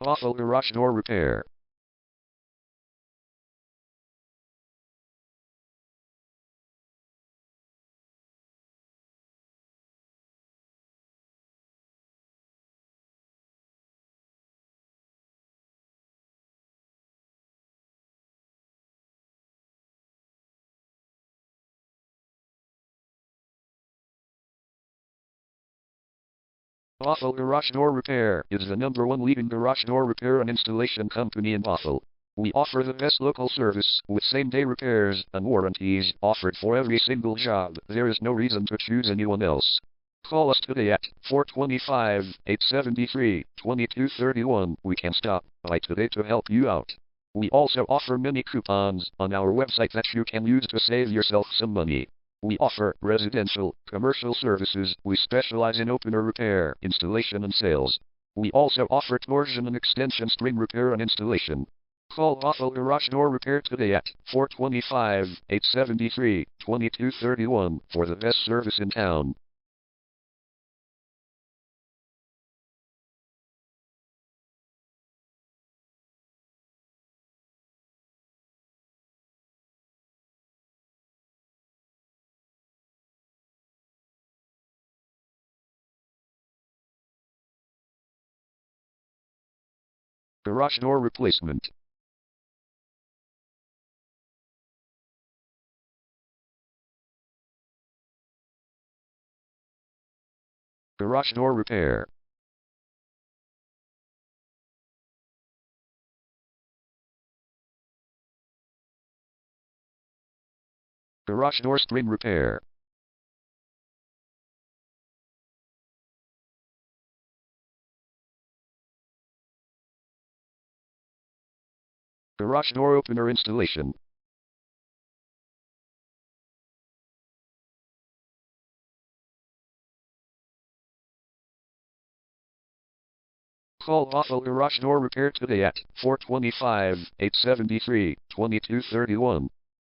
Bothell garage door repair. Bothell Garage Door Repair is the #1 leading garage door repair and installation company in Bothell. We offer the best local service with same-day repairs and warranties offered for every single job. There is no reason to choose anyone else. Call us today at 425-873-2231. We can stop by today to help you out. We also offer many coupons on our website that you can use to save yourself some money. We offer residential, commercial services. We specialize in opener repair, installation and sales. We also offer torsion and extension string repair and installation. Call Bothell Garage Door Repair today at 425-873-2231 for the best service in town. Garage door replacement. Garage door repair. Garage door string repair. Garage door opener installation. Call Bothell Garage Door Repair today at 425-873-2231.